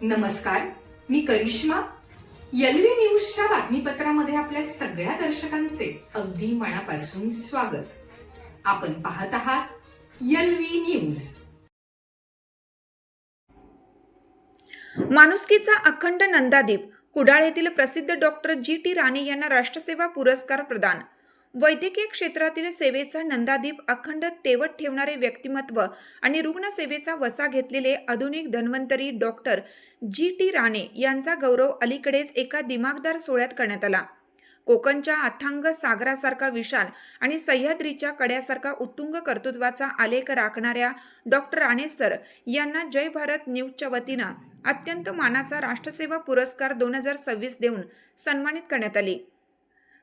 नमस्कार, मी करिश्मा. एलव्ही न्यूजच्या बातमीपत्रामध्ये आपल्या सगळ्या दर्शकांचे अगदी मनापासून स्वागत. आपण पाहत आहात एलव्ही न्यूज. माणुसकीचा अखंड नंदादीप. कुडाळ येथील प्रसिद्ध डॉक्टर जी.टी. राणे यांना राष्ट्रसेवा पुरस्कार प्रदान. वैद्यकीय क्षेत्रातील सेवेचा नंदादीप अखंड तेवत ठेवणारे व्यक्तिमत्व आणि रुग्णसेवेचा वसा घेतलेले आधुनिक धन्वंतरी डॉक्टर जी.टी. राणे यांचा गौरव अलीकडेच एका दिमाखदार सोहळ्यात करण्यात आला. कोकणच्या अथांग सागरासारखा विशाल आणि सह्याद्रीच्या कड्यासारखा उत्तुंग कर्तृत्वाचा आलेख राखणाऱ्या डॉक्टर राणे सर यांना जय भारत न्यूजच्या वतीनं अत्यंत मानाचा राष्ट्रसेवा पुरस्कार 2026 देऊन सन्मानित करण्यात आले.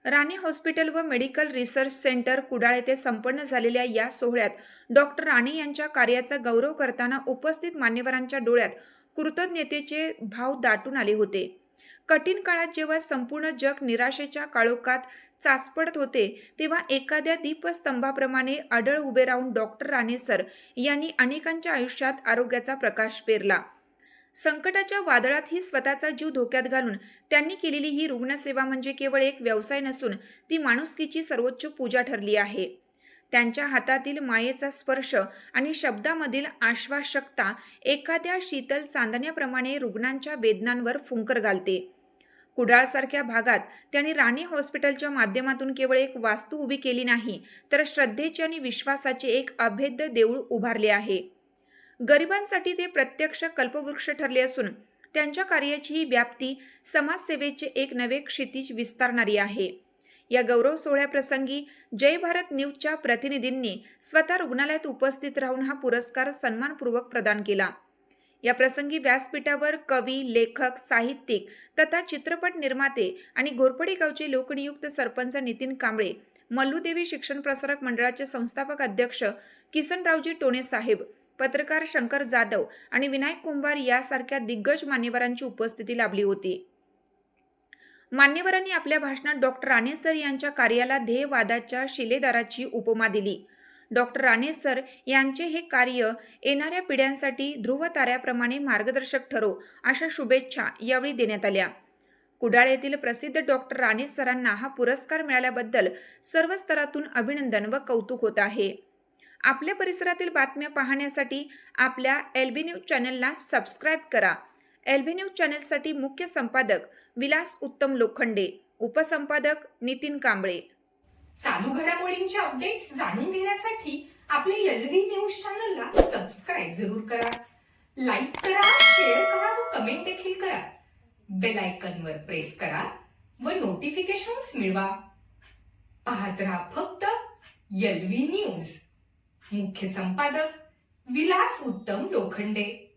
राणे हॉस्पिटल व मेडिकल रिसर्च सेंटर कुडाळ येथे संपन्न झालेल्या या सोहळ्यात डॉक्टर राणे यांच्या कार्याचा गौरव करताना उपस्थित मान्यवरांच्या डोळ्यात कृतज्ञतेचे भाव दाटून आले होते. कठीण काळात जेव्हा संपूर्ण जग निराशेच्या काळोखात चाचपडत होते, तेव्हा एखाद्या दीपस्तंभाप्रमाणे अडळ उभे राहून डॉक्टर राणे सर यांनी अनेकांच्या आयुष्यात आरोग्याचा प्रकाश पेरला. संकटाच्या वादळातही स्वतःचा जीव धोक्यात घालून त्यांनी केलेली ही रुग्णसेवा म्हणजे केवळ एक व्यवसाय नसून ती माणुसकीची सर्वोच्च पूजा ठरली आहे. त्यांच्या हातातील मायेचा स्पर्श आणि शब्दामधील आश्वासकता एखाद्या शीतल चांदण्याप्रमाणे रुग्णांच्या वेदनांवर फुंकर घालते. कुडाळसारख्या भागात त्यांनी राणे हॉस्पिटलच्या माध्यमातून केवळ एक वास्तू उभी केली नाही, तर श्रद्धेचे आणि विश्वासाचे एक अभेद्य देऊळ उभारले आहे. गरिबांसाठी ते प्रत्यक्ष कल्पवृक्ष ठरले असून त्यांच्या कार्याची ही व्याप्ती समाजसेवेचे एक नवे क्षितिज विस्तारणारी आहे. या गौरव सोहळ्याप्रसंगी जय भारत न्यूजच्या प्रतिनिधींनी स्वतः रुग्णालयात उपस्थित राहून हा पुरस्कार सन्मानपूर्वक प्रदान केला. या प्रसंगी व्यासपीठावर कवी, लेखक, साहित्यिक तथा चित्रपट निर्माते आणि घोरपडी गावचे लोकनियुक्त सरपंच नितीन कांबळे, मल्लूदेवी शिक्षण प्रसारक मंडळाचे संस्थापक अध्यक्ष किसनरावजी टोणे साहेब, पत्रकार शंकर जाधव आणि विनायक कुंभार यासारख्या दिग्गज मान्यवरांची उपस्थिती लाभली होती. मान्यवरांनी आपल्या भाषणात डॉक्टर राणे सर यांच्या कार्याला ध्येयवादाच्या शिलेदाराची उपमा दिली. डॉक्टर राणे सर यांचे हे कार्य येणाऱ्या पिढ्यांसाठी ध्रुवताऱ्याप्रमाणे मार्गदर्शक ठरो अशा शुभेच्छा यावेळी देण्यात आल्या. कुडाळ येथील प्रसिद्ध डॉक्टर राणे सरांना हा पुरस्कार मिळाल्याबद्दल सर्व स्तरातून अभिनंदन व कौतुक होत आहे. आपल्या परिसरातील बातम्या पाहण्यासाठी आपल्या एलव्ही न्यूज चॅनलला सबस्क्राईब करा. एलव्ही न्यूज चॅनलसाठी मुख्य संपादक विलास उत्तम लोखंडे, उपसंपादक नितीन कांबळे. चालू घडामोडींचे अपडेट्स जाणून घेण्यासाठी आपल्या एलव्ही न्यूज चॅनलला सबस्क्राईब जरूर करा. लाईक करा, शेअर करा व कमेंट देखील करा. बेल आयकॉनवर प्रेस करा व नोटिफिकेशन्स मिळवा. पाहत रहा फक्त एलव्ही न्यूज. मुख्य संपादक विलास उत्तम लोखंडे.